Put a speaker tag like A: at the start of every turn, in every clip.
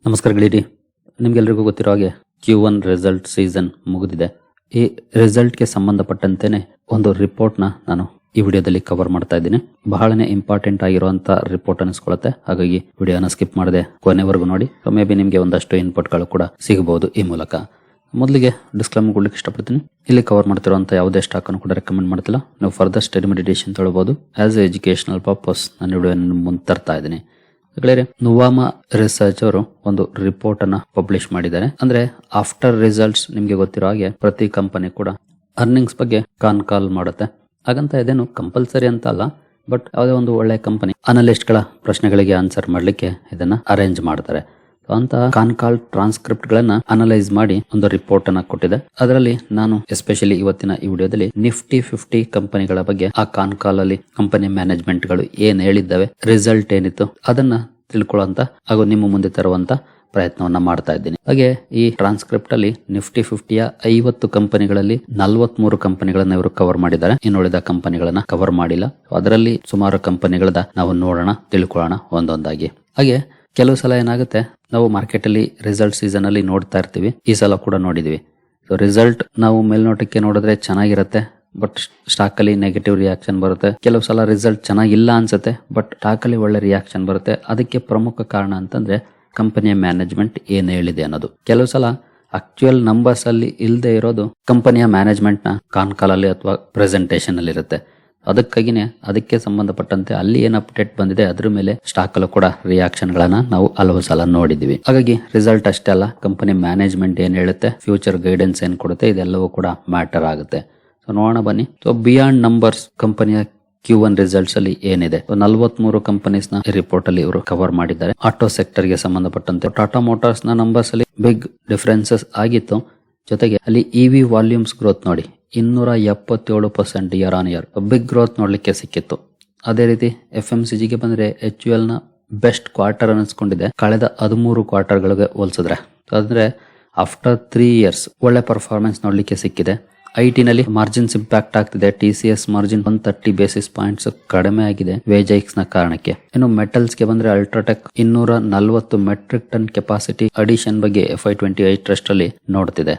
A: ನಮಸ್ಕಾರ ಗೆಳೆಯರಿ, ನಿಮ್ಗೆಲ್ರಿಗೂ ಗೊತ್ತಿರೋ ಹಾಗೆ Q1 ರಿಸಲ್ಟ್ ಸೀಸನ್ ಮುಗಿದಿದೆ. ಈ ರಿಸಲ್ಟ್ಗೆ ಸಂಬಂಧಪಟ್ಟಂತೆನೆ ಒಂದು ರಿಪೋರ್ಟ್ನ ನಾನು ಈ ವಿಡಿಯೋದಲ್ಲಿ ಕವರ್ ಮಾಡ್ತಾ ಇದ್ದೀನಿ. ಬಹಳನೇ ಇಂಪಾರ್ಟೆಂಟ್ ಆಗಿರುವಂತ ರಿಪೋರ್ಟ್ ಅನಿಸ್ಕೊಳ್ಳುತ್ತೆ. ಹಾಗಾಗಿ ವಿಡಿಯೋನ ಸ್ಕಿಪ್ ಮಾಡದೆ ಕೊನೆವರೆಗೂ ನೋಡಿ. ಮೇ ಬಿ ನಿಮಗೆ ಒಂದಷ್ಟು ಇನ್ಪುಟ್ಗಳು ಕೂಡ ಸಿಗಬಹುದು ಈ ಮೂಲಕ. ಮೊದಲಿಗೆ ಡಿಸ್ಕ್ಲೇಮರ್ ಕೊಡ್ಲಿಕ್ಕೆ ಇಷ್ಟಪಡ್ತೀನಿ. ಇಲ್ಲಿ ಕವರ್ ಮಾಡ್ತಿರುವಂತ ಯಾವುದೇ ಸ್ಟಾಕ್ ಅನ್ನು ಕೂಡ ರೆಕಮೆಂಡ್ ಮಾಡ್ತಿಲ್ಲ. ನೀವು ಫರ್ದರ್ ಸ್ಟಡಿ ಮೆಡಿಟೇಷನ್ ತಗೊಳ್ಬಹುದು. ಆಸ್ ಎ ಎಜುಕೇಶನಲ್ ಪರ್ಪಸ್ ನಾನು ವಿಡಿಯೋ ಮುಂದೆ ತರ್ತಾ ಇದ್ದೀನಿ. ನುವಾಮಾ ರಿಸರ್ಚ್ ಅವರು ಒಂದು ರಿಪೋರ್ಟ್ ಅನ್ನ ಪಬ್ಲಿಷ್ ಮಾಡಿದ್ದಾರೆ. ಅಂದ್ರೆ ಆಫ್ಟರ್ ರಿಸಲ್ಟ್ಸ್ ನಿಮ್ಗೆ ಗೊತ್ತಿರೋ ಹಾಗೆ ಪ್ರತಿ ಕಂಪನಿ ಕೂಡ ಅರ್ನಿಂಗ್ಸ್ ಬಗ್ಗೆ ಕಾಲ್ ಮಾಡುತ್ತೆ. ಹಾಗಂತ ಇದೇನು ಕಂಪಲ್ಸರಿ ಅಂತ ಅಲ್ಲ, ಬಟ್ ಯಾವುದೇ ಒಂದು ಒಳ್ಳೆ ಕಂಪನಿ ಅನಲಿಸ್ಟ್ ಗಳ ಪ್ರಶ್ನೆಗಳಿಗೆ ಆನ್ಸರ್ ಮಾಡ್ಲಿಕ್ಕೆ ಇದನ್ನ ಅರೇಂಜ್ ಮಾಡ್ತಾರೆ. ಅಂತ ಕಾಲ್ ಟ್ರಾನ್ಸ್ಕ್ರಿಪ್ಟ್ ಗಳನ್ನ ಅನಲೈಸ್ ಮಾಡಿ ಒಂದು ರಿಪೋರ್ಟ್ ಅನ್ನ ಕೊಟ್ಟಿದೆ. ಅದರಲ್ಲಿ ನಾನು ಎಸ್ಪೆಷಲಿ ಇವತ್ತಿನ ಈ ವಿಡಿಯೋದಲ್ಲಿ ನಿಫ್ಟಿ 50 ಕಂಪನಿಗಳ ಬಗ್ಗೆ ಆ ಕಾಲ್ ಅಲ್ಲಿ ಕಂಪನಿ ಮ್ಯಾನೇಜ್ಮೆಂಟ್ ಗಳು ಏನ್ ಹೇಳಿದ್ದಾವೆ, ರಿಸಲ್ಟ್ ಏನಿತ್ತು ಅದನ್ನ ತಿಳ್ಕೊಳ್ಳುವಂತ ಹಾಗೂ ನಿಮ್ಮ ಮುಂದೆ ತರುವಂತ ಪ್ರಯತ್ನವನ್ನ ಮಾಡ್ತಾ ಇದ್ದೀನಿ. ಹಾಗೆ ಈ ಟ್ರಾನ್ಸ್ಕ್ರಿಪ್ಟ್ ಅಲ್ಲಿ ನಿಫ್ಟಿ 50ಯ 50 ಕಂಪನಿಗಳಲ್ಲಿ 43 ಕಂಪನಿಗಳನ್ನ ಇವರು ಕವರ್ ಮಾಡಿದ್ದಾರೆ. ಇನ್ನುಳಿದ ಕಂಪನಿಗಳನ್ನ ಕವರ್ ಮಾಡಿಲ್ಲ. ಅದರಲ್ಲಿ ಸುಮಾರು ಕಂಪನಿಗಳದ ನಾವು ನೋಡೋಣ, ತಿಳ್ಕೊಳ್ಳೋಣ ಒಂದೊಂದಾಗಿ. ಹಾಗೆ ಕೆಲವು ಸಲ ಏನಾಗುತ್ತೆ, ನಾವು ಮಾರ್ಕೆಟ್ ಅಲ್ಲಿ ರಿಸಲ್ಟ್ ಸೀಸನ್ ಅಲ್ಲಿ ನೋಡ್ತಾ ಇರ್ತೀವಿ. ಈ ಸಲ ಕೂಡ ನೋಡಿದ್ವಿ. ರಿಸಲ್ಟ್ ನಾವು ಮೇಲ್ನೋಟಕ್ಕೆ ನೋಡಿದ್ರೆ ಚೆನ್ನಾಗಿರುತ್ತೆ, ಬಟ್ ಸ್ಟಾಕ್ ಅಲ್ಲಿ ನೆಗೆಟಿವ್ ರಿಯಾಕ್ಷನ್ ಬರುತ್ತೆ. ಕೆಲವು ಸಲ ರಿಸಲ್ಟ್ ಚೆನ್ನಾಗಿಲ್ಲ ಅನ್ಸುತ್ತೆ, ಬಟ್ ಸ್ಟಾಕ್ ಅಲ್ಲಿ ಒಳ್ಳೆ ರಿಯಾಕ್ಷನ್ ಬರುತ್ತೆ. ಅದಕ್ಕೆ ಪ್ರಮುಖ ಕಾರಣ ಅಂತಂದ್ರೆ ಕಂಪನಿಯ ಮ್ಯಾನೇಜ್ಮೆಂಟ್ ಏನ್ ಹೇಳಿದೆ ಅನ್ನೋದು. ಕೆಲವು ಸಲ ಆಕ್ಚುಯಲ್ ನಂಬರ್ಸ್ ಅಲ್ಲಿ ಇಲ್ಲದೆ ಇರೋದು ಕಂಪನಿಯ ಮ್ಯಾನೇಜ್ಮೆಂಟ್ ನ ಕಾಲ್ ಅಲ್ಲಿ ಅಥವಾ ಪ್ರೆಸೆಂಟೇಷನ್ ಅಲ್ಲಿ ಇರುತ್ತೆ. ಅದಕ್ಕಾಗಿನೇ ಅದಕ್ಕೆ ಸಂಬಂಧಪಟ್ಟಂತೆ ಅಲ್ಲಿ ಏನ್ ಅಪ್ಡೇಟ್ ಬಂದಿದೆ ಅದ್ರ ಮೇಲೆ ಸ್ಟಾಕ್ ಅಲ್ಲೂ ಕೂಡ ರಿಯಾಕ್ಷನ್ ಗಳನ್ನ ನಾವು ಹಲವು ಸಲ ನೋಡಿದ್ವಿ. ಹಾಗಾಗಿ ರಿಸಲ್ಟ್ ಅಷ್ಟೇ ಅಲ್ಲ, ಕಂಪನಿ ಮ್ಯಾನೇಜ್ಮೆಂಟ್ ಏನ್ ಹೇಳುತ್ತೆ, ಫ್ಯೂಚರ್ ಗೈಡೆನ್ಸ್ ಏನ್ ಕೊಡುತ್ತೆ, ಇದೆಲ್ಲವೂ ಕೂಡ ಮ್ಯಾಟರ್ ಆಗುತ್ತೆ. ಸೊ ನೋಡೋಣ ಬನ್ನಿ. ಸೊ ಬಿಯಾಂಡ್ ನಂಬರ್ಸ್ ಕಂಪನಿಯ Q1 ರಿಸಲ್ಟ್ಸ್ ಅಲ್ಲಿ ಏನಿದೆ, 43 ಕಂಪನೀಸ್ ನ ರಿಪೋರ್ಟ್ ಅಲ್ಲಿ ಇವರು ಕವರ್ ಮಾಡಿದ್ದಾರೆ. ಆಟೋ ಸೆಕ್ಟರ್ ಗೆ ಸಂಬಂಧಪಟ್ಟಂತೆ ಟಾಟಾ ಮೋಟಾರ್ಸ್ ನ ನಂಬರ್ಸ್ ಅಲ್ಲಿ ಬಿಗ್ ಡಿಫರೆನ್ಸಸ್ ಆಗಿತ್ತು. ಜೊತೆಗೆ ಅಲ್ಲಿ ಇವಿ ವಾಲ್ಯೂಮ್ಸ್ ಗ್ರೋತ್ ನೋಡಿ 277% year on year, big growth ನೋಡ್ಲಿಕ್ಕೆ ಸಿಕ್ಕಿತ್ತು. ಅದೇ ರೀತಿ FMCG ಗೆ ಬಂದ್ರೆ HUL ನ ಬೆಸ್ಟ್ ಕ್ವಾರ್ಟರ್ ಅನಿಸ್ಕೊಂಡಿದೆ ಕಳೆದ 13 ಕ್ವಾರ್ಟರ್ ಗಳಿಗೆ ಹೋಲಿಸಿದ್ರೆ. ಅಂದ್ರೆ ಆಫ್ಟರ್ 3 ಇಯರ್ಸ್ ಒಳ್ಳೆ ಪರ್ಫಾರ್ಮೆನ್ಸ್ ನೋಡ್ಲಿಕ್ಕೆ ಸಿಕ್ಕಿದೆ. IT ನಲ್ಲಿ ಮಾರ್ಜಿನ್ಸ್ ಇಂಪ್ಯಾಕ್ಟ್ ಆಗ್ತಿದೆ. TCS ಮಾರ್ಜಿನ್ 130 ಬೇಸಿಸ್ ಪಾಯಿಂಟ್ಸ್ ಕಡಿಮೆ ಆಗಿದೆ ವೇಜ್ ಹೈಕ್ಸ್ ನ ಕಾರಣಕ್ಕೆ. ಇನ್ನು ಮೆಟಲ್ಸ್ ಗೆ ಬಂದ್ರೆ UltraTech 240 metric ton capacity addition ಬಗ್ಗೆ FY28 ಟ್ರಸ್ಟ್ ಅಲ್ಲಿ ನೋಡ್ತಿದೆ.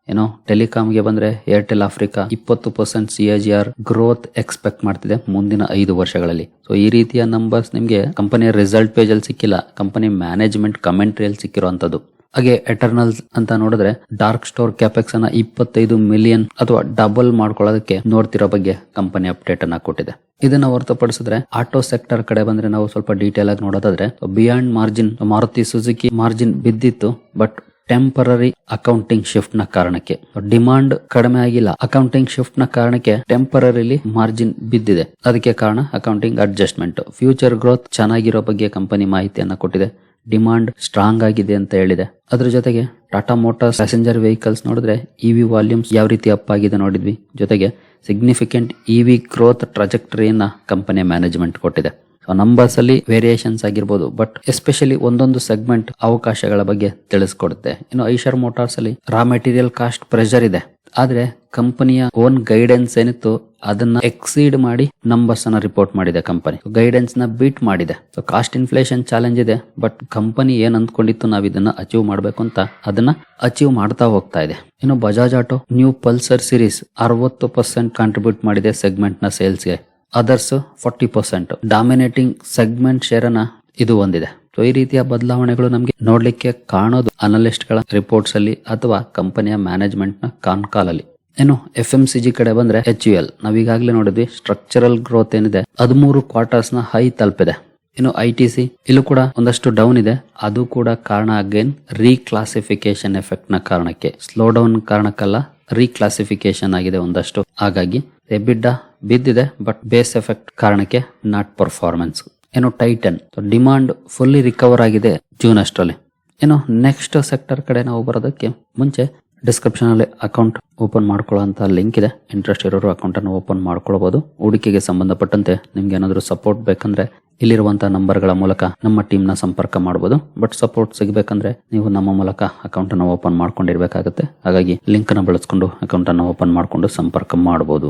A: ಏನೋ ಟೆಲಿಕಾಮ್ ಗೆ ಬಂದ್ರೆ Airtel Africa 20% CAGR growth expect ಮಾಡ್ತಿದೆ ಮುಂದಿನ 5 ವರ್ಷಗಳಲ್ಲಿ. ಸೊ ಈ ರೀತಿಯ ನಂಬರ್ಸ್ ನಿಮ್ಗೆ ಕಂಪನಿಯ ರಿಸಲ್ಟ್ ಪೇಜ್ ಅಲ್ಲಿ ಸಿಕ್ಕಿಲ್ಲ, ಕಂಪನಿ ಮ್ಯಾನೇಜ್ಮೆಂಟ್ ಕಮೆಂಟ್ರಿ ಅಲ್ಲಿ ಸಿಕ್ಕಿರುವಂತದ್ದು. ಹಾಗೆ ಎಟರ್ನಲ್ಸ್ ಅಂತ ನೋಡಿದ್ರೆ ಡಾರ್ಕ್ ಸ್ಟೋರ್ ಕ್ಯಾಪೆಕ್ಸ್ ಅನ್ನ 25 ಮಿಲಿಯನ್ ಅಥವಾ ಡಬಲ್ ಮಾಡ್ಕೊಳ್ಳೋದಕ್ಕೆ ನೋಡ್ತಿರೋ ಬಗ್ಗೆ ಕಂಪನಿ ಅಪ್ಡೇಟ್ ಅನ್ನ ಕೊಟ್ಟಿದೆ. ಇದನ್ನ ಹೊರತುಪಡಿಸಿದ್ರೆ ಆಟೋ ಸೆಕ್ಟರ್ ಕಡೆ ಬಂದ್ರೆ ನಾವು ಸ್ವಲ್ಪ ಡೀಟೇಲ್ ಆಗಿ ನೋಡೋದಾದ್ರೆ beyond margin Maruti Suzuki margin ಬಿದ್ದಿತ್ತು, ಬಟ್ ಟೆಂಪರರಿ ಅಕೌಂಟಿಂಗ್ ಶಿಫ್ಟ್ ನ ಕಾರಣಕ್ಕೆ ಡಿಮಾಂಡ್ ಕಡಿಮೆ ಆಗಿಲ್ಲ. ಅಕೌಂಟಿಂಗ್ ಶಿಫ್ಟ್ ನ ಕಾರಣಕ್ಕೆ ಟೆಂಪರರಿಲಿ ಮಾರ್ಜಿನ್ ಬಿದ್ದಿದೆ. ಅದಕ್ಕೆ ಕಾರಣ ಅಕೌಂಟಿಂಗ್ ಅಡ್ಜಸ್ಟ್ಮೆಂಟ್. ಫ್ಯೂಚರ್ ಗ್ರೋತ್ ಚೆನ್ನಾಗಿರೋ ಬಗ್ಗೆ ಕಂಪನಿ ಮಾಹಿತಿಯನ್ನ ಕೊಟ್ಟಿದೆ. ಡಿಮಾಂಡ್ ಸ್ಟ್ರಾಂಗ್ ಆಗಿದೆ ಅಂತ ಹೇಳಿದೆ. ಅದ್ರ ಜೊತೆಗೆ ಟಾಟಾ ಮೋಟಾರ್ಸ್ ಪ್ಯಾಸೆಂಜರ್ ವೆಹಿಕಲ್ಸ್ ನೋಡಿದ್ರೆ ಇವಿ ವಾಲ್ಯೂಮ್ಸ್ ಯಾವ ರೀತಿ ಅಪ್ ಆಗಿದೆ ನೋಡಿದ್ವಿ. ಜೊತೆಗೆ ಸಿಗ್ನಿಫಿಕೆಂಟ್ ಇವಿ ಗ್ರೋತ್ ಟ್ರಾಜೆಕ್ಟರಿಯನ್ನ ಕಂಪನಿಯ ಮ್ಯಾನೇಜ್ಮೆಂಟ್ ಕೊಟ್ಟಿದೆ. ನಂಬರ್ಸ್ ಅಲ್ಲಿ ವೇರಿಯೇಷನ್ಸ್ ಆಗಿರ್ಬೋದು, ಬಟ್ ಎಸ್ಪೆಷಲಿ ಒಂದೊಂದು ಸೆಗ್ಮೆಂಟ್ ಅವಕಾಶಗಳ ಬಗ್ಗೆ ತಿಳಿಸ್ಕೊಡುತ್ತೆ. ಇನ್ನು ಐಷರ್ ಮೋಟಾರ್ಸ್ ಅಲ್ಲಿ ರಾ ಮೆಟೀರಿಯಲ್ ಕಾಸ್ಟ್ ಪ್ರೆಷರ್ ಇದೆ, ಆದ್ರೆ ಕಂಪನಿಯ ಓನ್ ಗೈಡೆನ್ಸ್ ಏನಿತ್ತು ಅದನ್ನ ಎಕ್ಸೀಡ್ ಮಾಡಿ ನಂಬರ್ಸ್ ಅನ್ನ ರಿಪೋರ್ಟ್ ಮಾಡಿದೆ. ಕಂಪನಿ ಗೈಡೆನ್ಸ್ ನ ಬೀಟ್ ಮಾಡಿದೆ. ಸೊ ಕಾಸ್ಟ್ ಇನ್ಫ್ಲೇಷನ್ ಚಾಲೆಂಜ್ ಇದೆ, ಬಟ್ ಕಂಪನಿ ಏನ್ ಅಂದ್ಕೊಂಡಿತ್ತು ನಾವ್ ಇದನ್ನ ಅಚೀವ್ ಮಾಡ್ಬೇಕು ಅಂತ ಅದನ್ನ ಅಚೀವ್ ಮಾಡ್ತಾ ಹೋಗ್ತಾ ಇದೆ. ಇನ್ನು Bajaj auto new Pulsar series 60% contribute ಮಾಡಿದೆ ಸೆಗ್ಮೆಂಟ್ ನ ಸೇಲ್ಸ್ಗೆ. ಅದರ್ಸ್ 40%. ಡಾಮಿನೇಟಿಂಗ್ ಸೆಗ್ಮೆಂಟ್ ಶೇರ್ ಅನ್ನ ಇದು ಹೊಂದಿದೆ. ಸೊ ಈ ರೀತಿಯ ಬದಲಾವಣೆಗಳು ನಮಗೆ ನೋಡ್ಲಿಕ್ಕೆ ಕಾಣೋದು ಅನಲಿಸ್ಟ್ ಗಳ ರಿಪೋರ್ಟ್ಸ್ ಅಲ್ಲಿ ಅಥವಾ ಕಂಪನಿಯ ಮ್ಯಾನೇಜ್ಮೆಂಟ್ ನ ಕಾಲ್ ಅಲ್ಲಿ. ಇನ್ನು FMCG ಕಡೆ ಬಂದ್ರೆ HUL ನಾವೀಗಾಗ್ಲೇ ನೋಡಿದ್ವಿ. ಸ್ಟ್ರಕ್ಚರಲ್ ಗ್ರೋತ್ ಏನಿದೆ 13 ಕ್ವಾರ್ಟರ್ಸ್ ನ ಹೈ ತಲುಪಿದೆ. ಇನ್ನು ITC ಇಲ್ಲೂ ಕೂಡ ಒಂದಷ್ಟು ಡೌನ್ ಇದೆ. ಅದು ಕೂಡ ಕಾರಣ ಅಗೇನ್ ರೀಕ್ಲಾಸಿಫಿಕೇಶನ್ ಎಫೆಕ್ಟ್ ನ ಕಾರಣಕ್ಕೆ, ಸ್ಲೋ ಡೌನ್ ಕಾರಣಕ್ಕಲ್ಲ, ರೀಕ್ಲಾಸಿಫಿಕೇಶನ್ ಆಗಿದೆ ಒಂದಷ್ಟು. ಹಾಗಾಗಿ ಎಬಿಡಾ ಬಿದ್ದಿದೆ, ಬಟ್ ಬೇಸ್ ಎಫೆಕ್ಟ್ ಕಾರಣಕ್ಕೆ ನಾಟ್ ಪರ್ಫಾರ್ಮೆನ್ಸ್. ಏನು ಟೈಟನ್ ಡಿಮಾಂಡ್ ಫುಲ್ಲಿ ರಿಕವರ್ ಆಗಿದೆ ಜೂನ್ ಅಷ್ಟರಲ್ಲಿ. ಏನು ನೆಕ್ಸ್ಟ್ ಸೆಕ್ಟರ್ ಕಡೆ ನಾವು ಬರೋದಕ್ಕೆ ಮುಂಚೆ ಡಿಸ್ಕ್ರಿಪ್ಷನ್ ಅಲ್ಲಿ ಅಕೌಂಟ್ ಓಪನ್ ಮಾಡ್ಕೊಳ್ಳುವಂತ ಲಿಂಕ್ ಇದೆ. ಇಂಟ್ರೆಸ್ಟ್ ಇರೋರು ಅಕೌಂಟ್ ಅನ್ನು ಓಪನ್ ಮಾಡ್ಕೊಳ್ಬಹುದು. ಹೂಡಿಕೆಗೆ ಸಂಬಂಧಪಟ್ಟಂತೆ ನಿಮ್ಗೆ ಏನಾದ್ರು ಸಪೋರ್ಟ್ ಬೇಕಂದ್ರೆ ಇಲ್ಲಿರುವಂತಹ ನಂಬರ್ ಗಳ ಮೂಲಕ ನಮ್ಮ ಟೀಮ್ ನ ಸಂಪರ್ಕ ಮಾಡಬಹುದು. ಬಟ್ ಸಪೋರ್ಟ್ ಸಿಗಬೇಕಂದ್ರೆ ನೀವು ನಮ್ಮ ಮೂಲಕ ಅಕೌಂಟ್ ಅನ್ನು ಓಪನ್ ಮಾಡ್ಕೊಂಡಿರ್ಬೇಕಾಗುತ್ತೆ. ಹಾಗಾಗಿ ಲಿಂಕ್ ಅನ್ನು ಬಳಸ್ಕೊಂಡು ಅಕೌಂಟ್ ಅನ್ನು ಓಪನ್ ಮಾಡ್ಕೊಂಡು ಸಂಪರ್ಕ ಮಾಡಬಹುದು.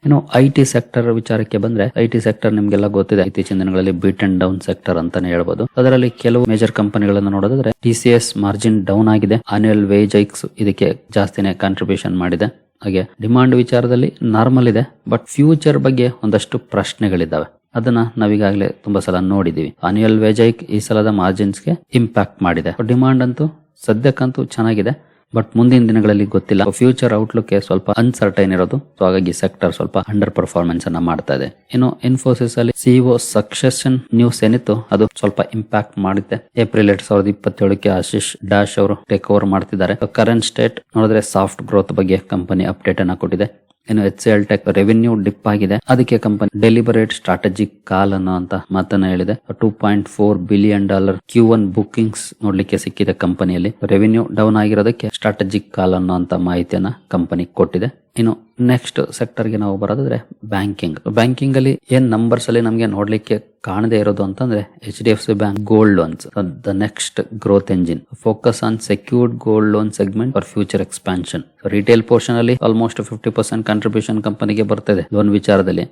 A: ಇನ್ನು ಐಟಿ ಸೆಕ್ಟರ್ ವಿಚಾರಕ್ಕೆ ಬಂದ್ರೆ, ಐಟಿ ಸೆಕ್ಟರ್ ನಿಮ್ಗೆಲ್ಲ ಗೊತ್ತಿದೆ, ಇತ್ತೀಚಿನ ದಿನಗಳಲ್ಲಿ ಬೀಟ್ ಅಂಡ್ ಡೌನ್ ಸೆಕ್ಟರ್ ಅಂತಾನೆ ಹೇಳ್ಬೋದು. ಅದರಲ್ಲಿ ಕೆಲವು ಮೇಜರ್ ಕಂಪನಿಗಳನ್ನು ನೋಡೋದಾದ್ರೆ TCS ಮಾರ್ಜಿನ್ ಡೌನ್ ಆಗಿದೆ. ಆನ್ಯುವಲ್ ವೇಜ್ ಹೈಕ್ಸ್ ಇದಕ್ಕೆ ಜಾಸ್ತಿನೇ ಕಾಂಟ್ರಿಬ್ಯೂಷನ್ ಮಾಡಿದೆ. ಹಾಗೆ ಡಿಮಾಂಡ್ ವಿಚಾರದಲ್ಲಿ ನಾರ್ಮಲ್ ಇದೆ, ಬಟ್ ಫ್ಯೂಚರ್ ಬಗ್ಗೆ ಒಂದಷ್ಟು ಪ್ರಶ್ನೆಗಳಿದ್ದಾವೆ. ಅದನ್ನ ನಾವೀಗಾಗಲೇ ತುಂಬಾ ಸಲ ನೋಡಿದೀವಿ. ಆನ್ಯುವಲ್ ವೇಜ್ ಹೈಕ್ ಈ ಸಲದ ಮಾರ್ಜಿನ್ಸ್ಗೆ ಇಂಪ್ಯಾಕ್ಟ್ ಮಾಡಿದೆ. ಡಿಮಾಂಡ್ ಅಂತೂ ಸದ್ಯಕ್ಕಂತೂ ಚೆನ್ನಾಗಿದೆ, ಬಟ್ ಮುಂದಿನ ದಿನಗಳಲ್ಲಿ ಗೊತ್ತಿಲ್ಲ. ಫ್ಯೂಚರ್ ಔಟ್ಲುಕ್ ಸ್ವಲ್ಪ ಅನ್ಸರ್ಟೈನ್ ಇರೋದು. ಸೊ ಹಾಗಾಗಿ ಸೆಕ್ಟರ್ ಸ್ವಲ್ಪ ಅಂಡರ್ ಪರ್ಫಾರ್ಮೆನ್ಸ್ ಅನ್ನ ಮಾಡ್ತಾ ಇದೆ. ಇನ್ನು ಇನ್ಫೋಸಿಸ್ ಅಲ್ಲಿ CEO ಸಕ್ಸೆಷನ್ ನ್ಯೂಸ್ ಏನಿತ್ತು ಅದು ಸ್ವಲ್ಪ ಇಂಪ್ಯಾಕ್ಟ್ ಮಾಡುತ್ತೆ. ಏಪ್ರಿಲ್ 2027ಕ್ಕೆ ಆಶೀಶ್ ದಾಸ್ ಅವರು ಟೇಕ್ ಓವರ್ ಮಾಡ್ತಿದ್ದಾರೆ. ಕರೆಂಟ್ ಸ್ಟೇಟ್ ನೋಡಿದ್ರೆ ಸಾಫ್ಟ್ ಗ್ರೋತ್ ಬಗ್ಗೆ ಕಂಪನಿ ಅಪ್ಡೇಟ್ ಅನ್ನ ಕೊಟ್ಟಿದೆ. ಇನ್ನು HCL ಟೆಕ್ ರೆವೆನ್ಯೂ ಡಿಪ್ ಆಗಿದೆ. ಅದಕ್ಕೆ ಕಂಪನಿ ಡೆಲಿಬರೇಟ್ ಸ್ಟ್ರಾಟಜಿಕ್ ಕಾಲ್ ಅನ್ನೋ ಅಂತ ಮಾತನ್ನ ಹೇಳಿದೆ. $2.4 ಬಿಲಿಯನ್ Q1 ಬುಕಿಂಗ್ಸ್ ನೋಡ್ಲಿಕ್ಕೆ ಸಿಕ್ಕಿದೆ. ಕಂಪನಿಯಲ್ಲಿ ರೆವೆನ್ಯೂ ಡೌನ್ ಆಗಿರೋದಕ್ಕೆ ಸ್ಟ್ರಾಟಜಿಕ್ ಕಾಲ್ ಅನ್ನೋ ಅಂತ ಮಾಹಿತಿಯನ್ನ ಕಂಪನಿ ಕೊಟ್ಟಿದೆ. ಇನ್ನು ನೆಕ್ಸ್ಟ್ ಸೆಕ್ಟರ್ ಗೆ ನಾವು ಬರೋದಾದ್ರೆ ಬ್ಯಾಂಕಿಂಗ್ ಅಲ್ಲಿ ಏನ್ ನಂಬರ್ಸ್ ಅಲ್ಲಿ ನಮಗೆ ನೋಡ್ಲಿಕ್ಕೆ ಕಾಣದೇ ಇರೋದು ಅಂತಂದ್ರೆ HDFC bank gold loans the next growth engine, focus on secured gold loan segment for future expansion. Retail portion ಅಲ್ಲಿ ಆಲ್ಮೋಸ್ಟ್ 50% ಕಾಂಟ್ರಿಬ್ಯೂಷನ್ ಕಂಪನಿಗೆ ಬರ್ತದೆ ಲೋನ್ ವಿಚಾರದಲ್ಲಿ.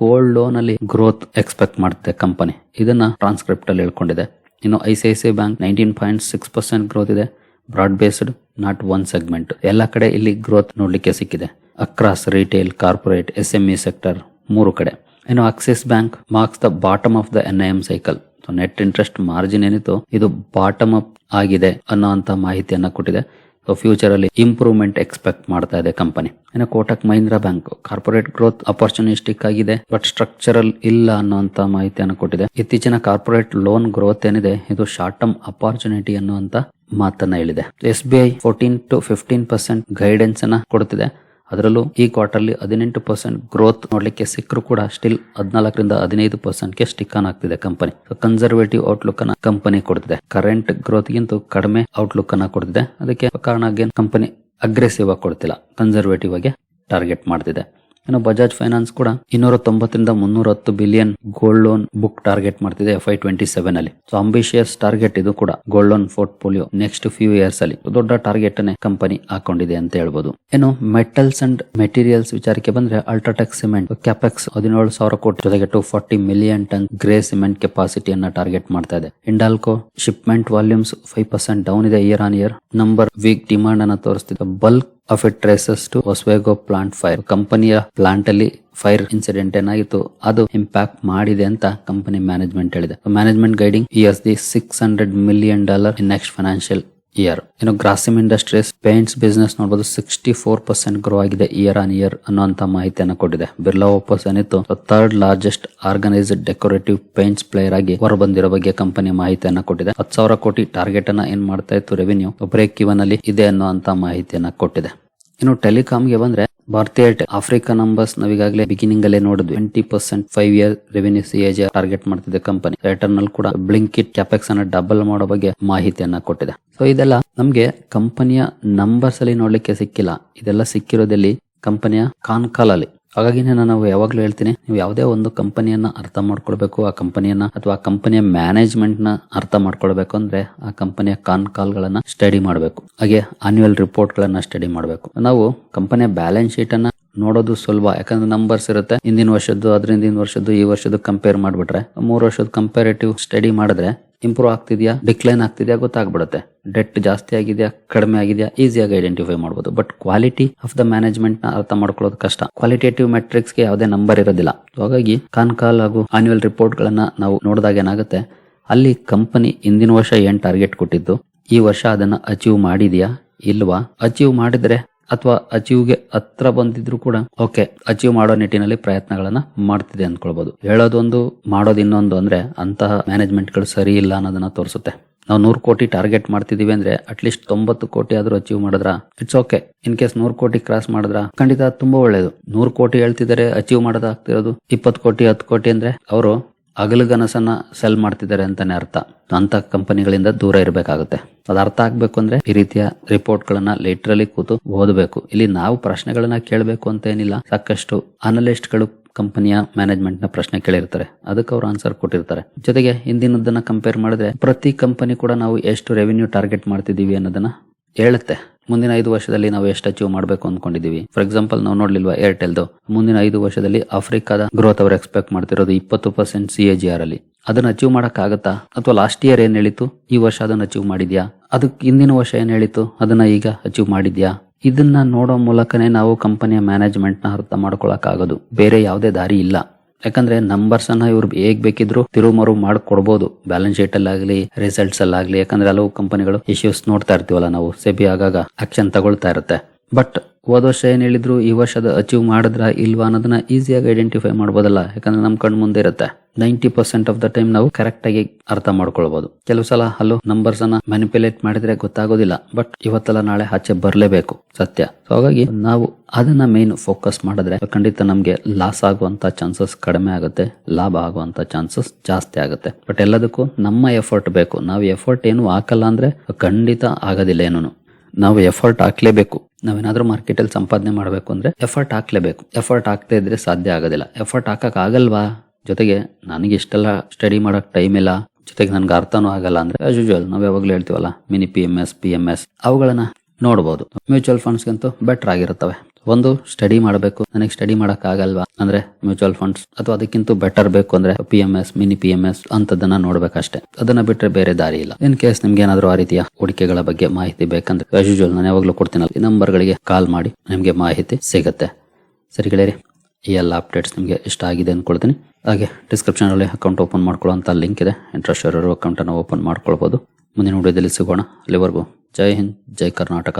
A: ಗೋಲ್ಡ್ ಲೋನ್ ಅಲ್ಲಿ ಗ್ರೋತ್ ಎಕ್ಸ್ಪೆಕ್ಟ್ ಮಾಡುತ್ತೆ ಕಂಪನಿ. ಇದನ್ನ ಟ್ರಾನ್ಸ್ಕ್ರಿಪ್ಟ್ ಅಲ್ಲಿ ಹೇಳ್ಕೊಂಡಿದೆ. ಇನ್ನು ICICI ಬ್ಯಾಂಕ್ 19.6% ಗ್ರೋತ್ ಇದೆ. Broad based, not one segment. ಎಲ್ಲ ಕಡೆ ಇಲ್ಲಿ ಗ್ರೋತ್ ನೋಡ್ಲಿಕ್ಕೆ ಸಿಕ್ಕಿದೆ. Across retail, corporate, SME sector 3 ಕಡೆ. ಇನ್ನು Axis bank marks the bottom of the NIM cycle. Net interest margin ಏನಿತ್ತು ಇದು ಬಾಟಮ್ ಅಪ್ ಆಗಿದೆ ಅನ್ನೋ ಅಂತ ಮಾಹಿತಿಯನ್ನ ಕೊಟ್ಟಿದೆ. ಫ್ಯೂಚರ್ ಅಲ್ಲಿ ಇಂಪ್ರೂವ್ಮೆಂಟ್ ಎಕ್ಸ್ಪೆಕ್ಟ್ ಮಾಡ್ತಾ ಇದೆ ಕಂಪನಿ. ಇನ್ನು Kotak Mahindra bank corporate growth opportunistic ಆಗಿದೆ, ಬಟ್ ಸ್ಟ್ರಕ್ಚರಲ್ ಇಲ್ಲ ಅನ್ನೋಂತ ಮಾಹಿತಿಯನ್ನು ಕೊಟ್ಟಿದೆ. ಇತ್ತೀಚಿನ ಕಾರ್ಪೊರೇಟ್ ಲೋನ್ ಗ್ರೋತ್ ಏನಿದೆ ಇದು ಶಾರ್ಟ್ ಟರ್ಮ್ ಅಪರ್ಚುನಿಟಿ ಅನ್ನುವಂತ ಮಾತನ್ನ ಹೇಳಿದೆ. SBI 14 to 15% ಗೈಡೆನ್ಸ್ ಅನ್ನ ಕೊಡುತ್ತಿದೆ. ಅದರಲ್ಲೂ ಈ ಕ್ವಾರ್ಟರ್ಲಿ 18% ಗ್ರೋತ್ ನೋಡ್ಲಿಕ್ಕೆ ಸಿಕ್ಕರೂ ಕೂಡ ಸ್ಟಿಲ್ 14 to 15% ಸ್ಟಿಕ್ ಆನ್ ಆಗ್ತಿದೆ ಕಂಪನಿ. ಕನ್ಸರ್ವೇಟಿವ್ ಔಟ್ಲುಕ್ ಅನ್ನ ಕಂಪನಿ ಕೊಡ್ತಿದೆ. ಕರೆಂಟ್ ಗ್ರೋತ್ ಗಿಂತ ಕಡಿಮೆ ಔಟ್ಲುಕ್ ಅನ್ನ ಕೊಡ್ತಿದೆ. ಅದಕ್ಕೆ ಕಾರಣ ಕಂಪನಿ ಅಗ್ರೆಸಿವ್ ಆಗಿ ಕೊಡ್ತಿಲ್ಲ, ಕನ್ಸರ್ವೇಟಿವ್ ಆಗಿ ಟಾರ್ಗೆಟ್ ಮಾಡ್ತಿದೆ. ಇನ್ನು ಬಜಾಜ್ ಫೈನಾನ್ಸ್ ಕೂಡ 290 to 310 billion gold loan book target ಮಾಡ್ತಿದೆ FY27 ಅಲ್ಲಿ. ಸೊ ಅಂಬಿಷಿಯಸ್ ಟಾರ್ಗೆಟ್ ಇದು ಕೂಡ. Gold loan portfolio next few years ಅಲ್ಲಿ ದೊಡ್ಡ ಟಾರ್ಗೆಟ್ ಅನ್ನೇ ಕಂಪನಿ ಹಾಕೊಂಡಿದೆ ಅಂತ ಹೇಳ್ಬೋದು. ಇನ್ನು ಮೆಟಲ್ಸ್ ಅಂಡ್ ಮೆಟೀರಿಯಲ್ಸ್ ವಿಚಾರಕ್ಕೆ ಬಂದ್ರೆ ಅಲ್ಟ್ರಾಟೆಕ್ ಸಿಮೆಂಟ್ ಕ್ಯಾಪೆಕ್ಸ್ 17,000 ಕೋಟಿ ಜೊತೆಗೆ 240 ಮಿಲಿಯನ್ ಟನ್ ಗ್ರೇ ಸಿಮೆಂಟ್ ಕೆಪಾಸಿಟಿಯನ್ನ ಟಾರ್ಗೆಟ್ ಮಾಡ್ತಾ ಇದೆ. ಹಿಂಡಾಲ್ಕೋ ಶಿಪ್ಮೆಂಟ್ ವಾಲ್ಯೂಮ್ಸ್ 5% ಡೌನ್ ಇದೆ year on year. Number weak demand ಅನ್ನ ತೋರಿಸ್ತಿದೆ. Bulk of it traces to Oswego plant fire. ಕಂಪನಿಯ ಪ್ಲಾಂಟ್ ಅಲ್ಲಿ ಫೈರ್ ಇನ್ಸಿಡೆಂಟ್ ಏನಾಗಿತ್ತು ಅದು ಇಂಪ್ಯಾಕ್ಟ್ ಮಾಡಿದೆ ಅಂತ ಕಂಪನಿ ಮ್ಯಾನೇಜ್ಮೆಂಟ್ ಹೇಳಿದೆ. Management guiding $600 million in next financial year. ಇನ್ನು ಗ್ರಾಸಿಮ್ ಇಂಡಸ್ಟ್ರೀಸ್ ಪೇಂಟ್ಸ್ ಬಿಸ್ನೆಸ್ ನೋಡಬಹುದು 64% ಗ್ರೋ ಆಗಿದೆ ಇಯರ್ ಆನ್ ಇಯರ್ ಅನ್ನುವಂತ ಮಾಹಿತಿಯನ್ನು ಕೊಟ್ಟಿದೆ. ಬಿರ್ಲಾ ಓಪಸ್ ಏನಿತ್ತು third largest organised decorative paints player ಆಗಿ ಹೊರಬಂದಿರೋ ಬಗ್ಗೆ ಕಂಪನಿ ಮಾಹಿತಿಯನ್ನ ಕೊಟ್ಟಿದೆ. 10,000 ಕೋಟಿ ಟಾರ್ಗೆಟ್ ಅನ್ನ ಏನ್ ಮಾಡ್ತಾ ಇತ್ತು ರೆವೆನ್ಯೂ ಬ್ರೇಕ್ ಇವನ್ ಅಲ್ಲಿ ಇದೆ ಅನ್ನುವಂತ ಮಾಹಿತಿಯನ್ನ ಕೊಟ್ಟಿದೆ. ಇನ್ನು ಟೆಲಿಕಾಮ್ಗೆ ಬಂದ್ರೆ ಭಾರತೀಯ ಆಫ್ರಿಕಾ ನಂಬರ್ಸ್ ನಾವೀಗಾಗಲೇ ಬಿಗಿನಿಂಗ್ ಅಲ್ಲೇ ನೋಡಿದ್ವಿ. 20% 5 year ರೆವೆನ್ಯೂ CAGR ಟಾರ್ಗೆಟ್ ಮಾಡ್ತಿದೆ ಕಂಪನಿ. ಏರ್ಟೆಲ್ ಕೂಡ ಬ್ಲಿಂಕಿಟ್ ಕ್ಯಾಪೆಕ್ಸ್ ಅನ್ನ ಡಬಲ್ ಮಾಡೋ ಬಗ್ಗೆ ಮಾಹಿತಿಯನ್ನ ಕೊಟ್ಟಿದೆ. ಸೊ ಇದೆಲ್ಲ ನಮ್ಗೆ ಕಂಪನಿಯ ನಂಬರ್ಸ್ ಅಲ್ಲಿ ನೋಡ್ಲಿಕ್ಕೆ ಸಿಕ್ಕಿಲ್ಲ. ಇದೆಲ್ಲ ಸಿಕ್ಕಿರೋದಲ್ಲಿ ಕಂಪನಿಯ ಕಾಲ್ ಅಲ್ಲಿ. ಹಾಗಾಗಿ ನಾನು ಯಾವಾಗ್ಲೂ ಹೇಳ್ತೀನಿ, ನೀವು ಯಾವುದೇ ಒಂದು ಕಂಪನಿಯನ್ನ ಅರ್ಥ ಮಾಡ್ಕೊಳ್ಬೇಕು, ಆ ಕಂಪನಿಯನ್ನ ಅಥವಾ ಆ ಕಂಪನಿಯ ಮ್ಯಾನೇಜ್ಮೆಂಟ್ ನ ಅರ್ಥ ಮಾಡ್ಕೊಳ್ಬೇಕು ಅಂದ್ರೆ ಆ ಕಂಪನಿಯ ಕಾಲ್ ಗಳನ್ನ ಸ್ಟಡಿ ಮಾಡಬೇಕು. ಹಾಗೆ ಆನ್ಯುವಲ್ ರಿಪೋರ್ಟ್ ಗಳನ್ನ ಸ್ಟಡಿ ಮಾಡಬೇಕು. ನಾವು ಕಂಪನಿಯ ಬ್ಯಾಲೆನ್ಸ್ ಶೀಟ್ ಅನ್ನ ನೋಡೋದು ಸುಲಭ, ಯಾಕಂದ್ರೆ ನಂಬರ್ಸ್ ಇರುತ್ತೆ. ಹಿಂದಿನ ವರ್ಷದ್ದು, ಅದರಿಂದ ಹಿಂದಿನ ವರ್ಷದ್ದು, ಈ ವರ್ಷದ್ದು ಕಂಪೇರ್ ಮಾಡ್ಬಿಟ್ರೆ 3 ವರ್ಷದ ಕಂಪೇರೇಟಿವ್ ಸ್ಟಡಿ ಮಾಡಿದ್ರೆ ಇಂಪ್ರೂವ್ ಆಗ್ತಿದ್ಯಾ ಡಿಕ್ಲೈನ್ ಆಗ್ತಿದ್ಯಾ ಗೊತ್ತಾಗ್ಬಿಡುತ್ತೆ. ಡೆಟ್ ಜಾಸ್ತಿ ಆಗಿದೆಯಾ ಕಡಿಮೆ ಆಗಿದೆಯಾ ಈಸಿಯಾಗಿ ಐಡೆಂಟಿಫೈ ಮಾಡಬಹುದು. But quality of the management ನ ಅರ್ಥ ಮಾಡ್ಕೊಳ್ಳೋದು ಕಷ್ಟ. ಕ್ವಾಲಿಟೇಟಿವ್ ಮೆಟ್ರಿಕ್ಸ್ ಗೆ ಯಾವುದೇ ನಂಬರ್ ಇರೋದಿಲ್ಲ. ಹಾಗಾಗಿ ಕಾಲ್ ಹಾಗೂ ಆನ್ಯುವಲ್ ರಿಪೋರ್ಟ್ ಗಳನ್ನ ನಾವು ನೋಡಿದಾಗ ಏನಾಗುತ್ತೆ, ಅಲ್ಲಿ ಕಂಪನಿ ಹಿಂದಿನ ವರ್ಷ ಏನ್ ಟಾರ್ಗೆಟ್ ಕೊಟ್ಟಿದ್ದು ಈ ವರ್ಷ ಅದನ್ನ ಅಚೀವ್ ಮಾಡಿದ್ಯಾ ಇಲ್ವಾ, ಅಚೀವ್ ಮಾಡಿದ್ರೆ ಅಥವಾ ಅಚೀವ್ಗೆ ಹತ್ರ ಬಂದಿದ್ರು ಕೂಡ ಓಕೆ ಅಚೀವ್ ಮಾಡೋ ನಿಟ್ಟಿನಲ್ಲಿ ಪ್ರಯತ್ನಗಳನ್ನ ಮಾಡ್ತಿದೆ ಅಂದ್ಕೊಳ್ಬಹುದು. ಹೇಳೋದೊಂದು ಮಾಡೋದು ಇನ್ನೊಂದು ಅಂದ್ರೆ ಅಂತಹ ಮ್ಯಾನೇಜ್ಮೆಂಟ್ ಗಳು ಸರಿ ಇಲ್ಲ ಅನ್ನೋದನ್ನ ತೋರಿಸುತ್ತೆ. ನಾವು 100 ಕೋಟಿ ಟಾರ್ಗೆಟ್ ಮಾಡ್ತಿದೀವಿ ಅಂದ್ರೆ ಅಟ್ಲೀಸ್ಟ್ 90 ಕೋಟಿ ಆದ್ರೂ ಅಚೀವ್ ಮಾಡಿದ್ರ ಇಟ್ಸ್ ಓಕೆ. ಇನ್ ಕೇಸ್ 100 ಕೋಟಿ ಕ್ರಾಸ್ ಮಾಡಿದ್ರ ಖಂಡಿತ ತುಂಬಾ ಒಳ್ಳೇದು. 100 ಕೋಟಿ ಹೇಳ್ತಿದ್ದಾರೆ, ಅಚೀವ್ ಮಾಡೋದಾಗ್ತಿರೋದು 20 ಕೋಟಿ 10 ಕೋಟಿ ಅಂದ್ರೆ ಅವರು ಅಗಲಗನಸನ್ನ ಸೆಲ್ ಮಾಡ್ತಿದ್ದಾರೆ ಅಂತಾನೆ ಅರ್ಥ. ಅಂತ ಕಂಪನಿಗಳಿಂದ ದೂರ ಇರಬೇಕಾಗುತ್ತೆ. ಅದು ಅರ್ಥ ಆಗ್ಬೇಕು ಅಂದ್ರೆ ಈ ರೀತಿಯ ರಿಪೋರ್ಟ್ ಗಳನ್ನ ಲಿಟರಲಿ ಕೂತು ಓದಬೇಕು. ಇಲ್ಲಿ ನಾವು ಪ್ರಶ್ನೆಗಳನ್ನ ಕೇಳಬೇಕು ಅಂತ ಏನಿಲ್ಲ. ಸಾಕಷ್ಟು ಅನಲಿಸ್ಟ್ ಗಳು ಕಂಪನಿಯ ಮ್ಯಾನೇಜ್ಮೆಂಟ್ ನ ಪ್ರಶ್ನೆ ಕೇಳಿರ್ತಾರೆ, ಅದಕ್ಕೆ ಅವ್ರು ಆನ್ಸರ್ ಕೊಟ್ಟಿರ್ತಾರೆ. ಜೊತೆಗೆ ಹಿಂದಿನದನ್ನ ಕಂಪೇರ್ ಮಾಡಿದ್ರೆ ಪ್ರತಿ ಕಂಪನಿ ಕೂಡ ನಾವು ಎಷ್ಟು ರೆವೆನ್ಯೂ ಟಾರ್ಗೆಟ್ ಮಾಡ್ತಿದೀವಿ ಅನ್ನೋದನ್ನ ಹೇಳುತ್ತೆ. ಮುಂದಿನ 5 ವರ್ಷದಲ್ಲಿ ನಾವು ಎಷ್ಟು ಅಚೀವ್ ಮಾಡಬೇಕು ಅಂದ್ಕೊಂಡಿದೀವಿ. ಫಾರ್ ಎಕ್ಸಾಂಪಲ್ ನಾವು ನೋಡ್ಲಿಲ್ವಾ ಏರ್ಟೆಲ್ದು ಮುಂದಿನ 5 ವರ್ಷದಲ್ಲಿ ಆಫ್ರಿಕಾದ ಗ್ರೋತ್ ಅವರು ಎಕ್ಸ್ಪೆಕ್ಟ್ ಮಾಡ್ತಿರೋದು 20% CAGR ಅಲ್ಲಿ. ಅದನ್ನ ಅಚೀವ್ ಮಾಡಕ್ ಆಗತ್ತಾ? ಅಥವಾ ಲಾಸ್ಟ್ ಇಯರ್ ಏನ್ ಹೇಳಿತ್ತು ಈ ವರ್ಷ ಅದನ್ನ ಅಚೀವ್ ಮಾಡಿದ್ಯಾ? ಅದಕ್ಕೆ ಹಿಂದಿನ ವರ್ಷ ಏನ್ ಹೇಳಿತ್ತು ಅದನ್ನ ಈಗ ಅಚೀವ್ ಮಾಡಿದ್ಯಾ? ಇದನ್ನ ನೋಡೋ ಮೂಲಕನೇ ನಾವು ಕಂಪನಿಯ ಮ್ಯಾನೇಜ್ಮೆಂಟ್ ನ ಅರ್ಥ ಮಾಡ್ಕೊಳಕ್ ಆಗೋದು. ಬೇರೆ ಯಾವುದೇ ದಾರಿ ಇಲ್ಲ. ಯಾಕಂದ್ರೆ ನಂಬರ್ಸ್ ಅನ್ನ ಇವ್ರು ಹೇಗ್ ಬೇಕಿದ್ರು ತಿರುಮರು ಮಾಡ್ಕೊಡ್ಬೋದು, ಬ್ಯಾಲೆನ್ಸ್ ಶೀಟ್ ಅಲ್ಲಾಗ್ಲಿ ರಿಸಲ್ಟ್ಸ್ ಅಲ್ಲಾಗ್ಲಿ. ಯಾಕಂದ್ರೆ ಹಲವು ಕಂಪನಿಗಳು ಇಶ್ಯೂಸ್ ನೋಡ್ತಾ ಇರ್ತೀವಲ್ಲ ನಾವು, ಸೆಬಿ ಆಗಾಗ ಆಕ್ಷನ್ ತಗೊಳ್ತಾ ಇರುತ್ತೆ. ಬಟ್ ಹೋದ ವರ್ಷ ಏನ್ ಹೇಳಿದ್ರು ಈ ವರ್ಷದ ಅಚೀವ್ ಮಾಡಿದ್ರ ಇಲ್ವಾ ಅನ್ನೋದನ್ನ ಈಸಿಯಾಗಿ ಐಡೆಂಟಿಫೈ ಮಾಡ್ಬೋದಲ್ಲ. ಯಾಕಂದ್ರೆ ನಮ್ ಕಣ್ ಮುಂದೆ ಇರುತ್ತೆ. 90% ಆಫ್ ದ ಟೈಮ್ ನಾವು ಕರೆಕ್ಟ್ ಆಗಿ ಅರ್ಥ ಮಾಡ್ಕೊಳ್ಬಹುದು. ಕೆಲವು ಸಲ ಹಲವು ನಂಬರ್ಸ್ ಅನ್ನ ಮ್ಯಾನಿಪ್ಯುಲೇಟ್ ಮಾಡಿದ್ರೆ ಗೊತ್ತಾಗೋದಿಲ್ಲ, ಬಟ್ ಇವತ್ತಲ್ಲ ನಾಳೆ ಆಚೆ ಬರ್ಲೇಬೇಕು, ಸತ್ಯ. ಸೊ ಹಾಗಾಗಿ ನಾವು ಅದನ್ನ ಮೇನ್ ಫೋಕಸ್ ಮಾಡಿದ್ರೆ ಖಂಡಿತ ನಮ್ಗೆ ಲಾಸ್ ಆಗುವಂತ ಚಾನ್ಸಸ್ ಕಡಿಮೆ ಆಗುತ್ತೆ, ಲಾಭ ಆಗುವಂತ ಚಾನ್ಸಸ್ ಜಾಸ್ತಿ ಆಗುತ್ತೆ. ಬಟ್ ಎಲ್ಲದಕ್ಕೂ ನಮ್ಮ ಎಫರ್ಟ್ ಬೇಕು. ನಾವು ಎಫರ್ಟ್ ಏನು ಹಾಕಲ್ಲ ಅಂದ್ರೆ ಖಂಡಿತ ಆಗೋದಿಲ್ಲ. ಏನೂ ನಾವು ಎಫರ್ಟ್ ಹಾಕ್ಲೇಬೇಕು. ನಾವೇನಾದ್ರೂ ಮಾರ್ಕೆಟ್ ಅಲ್ಲಿ ಸಂಪಾದನೆ ಮಾಡಬೇಕು ಅಂದ್ರೆ ಎಫರ್ಟ್ ಹಾಕ್ಲೇಬೇಕು. ಎಫರ್ಟ್ ಹಾಕ್ತಾ ಇದ್ರೆ ಸಾಧ್ಯ ಆಗೋದಿಲ್ಲ. ಎಫರ್ಟ್ ಹಾಕಕ್ ಆಗಲ್ವಾ? ಜೊತೆಗೆ ನನಗೆ ಇಷ್ಟೆಲ್ಲ ಸ್ಟಡಿ ಮಾಡಕ್ ಟೈಮ್ ಇಲ್ಲ, ಜೊತೆಗೆ ನನ್ಗೆ ಅರ್ಥನೂ ಆಗಲ್ಲ ಅಂದ್ರೆ ಆಸ್ ಯೂಶುವಲ್ ನಾವು ಯಾವಾಗ್ಲೂ ಹೇಳ್ತೀವಲ್ಲ ಮಿನಿ PMS ಅವುಗಳನ್ನ ನೋಡಬಹುದು. ಮ್ಯೂಚುವಲ್ ಫಂಡ್ಸ್ಗಂತೂ ಬೆಟರ್ ಆಗಿರುತ್ತವೆ. ಒಂದು ಸ್ಟಡಿ ಮಾಡಬೇಕು, ನನಗೆ ಸ್ಟಡಿ ಮಾಡಕ್ ಆಗಲ್ವಾ ಅಂದ್ರೆ ಮ್ಯೂಚುವಲ್ ಫಂಡ್ಸ್, ಅಥವಾ ಅದಕ್ಕಿಂತ ಬೆಟರ್ ಬೇಕು ಅಂದ್ರೆ PMS ಮಿನಿ PMS ಅಂತದನ್ನ ನೋಡ್ಬೇಕಷ್ಟೇ. ಅದನ್ನ ಬಿಟ್ರೆ ಬೇರೆ ದಾರಿ ಇಲ್ಲ. ಇನ್ ಕೇಸ್ ನಿಮ್ಗೆ ಏನಾದ್ರು ಆ ರೀತಿಯ ಹೂಡಿಕೆಗಳ ಬಗ್ಗೆ ಮಾಹಿತಿ ಬೇಕಂದ್ರೆ ಆಸ್ ಯೂಶುವಲ್ ನಾನು ಯಾವಾಗ್ಲೂ ಕೊಡ್ತೀನಲ್ಲ ಈ ನಂಬರ್ಗಳಿಗೆ ಕಾಲ್ ಮಾಡಿ ನಿಮ್ಗೆ ಮಾಹಿತಿ ಸಿಗುತ್ತೆ. ಸರಿ ಗೆಳೆಯರಿ, ಈ ಎಲ್ಲ ಅಪ್ಡೇಟ್ಸ್ ನಿಮಗೆ ಇಷ್ಟ ಆಗಿದೆ ಅನ್ಕೊಳ್ತೀನಿ. ಹಾಗೆ ಡಿಸ್ಕ್ರಿಪ್ಷನ್ ಅಲ್ಲಿ ಅಕೌಂಟ್ ಓಪನ್ ಮಾಡ್ಕೊಳ್ಳುವಂತ ಲಿಂಕ್ ಇದೆ. ಇಂಟ್ರೆಸ್ಟ್ ಇರೋರು ಅಕೌಂಟ್ ಅನ್ನು ಓಪನ್ ಮಾಡ್ಕೊಳ್ಬಹುದು. ಮುಂದಿನ ವಿಡಿಯೋದಲ್ಲಿ ಸಿಗೋಣ. ಅಲ್ಲಿವರೆಗೂ ಜೈ ಹಿಂದ್, ಜೈ ಕರ್ನಾಟಕ.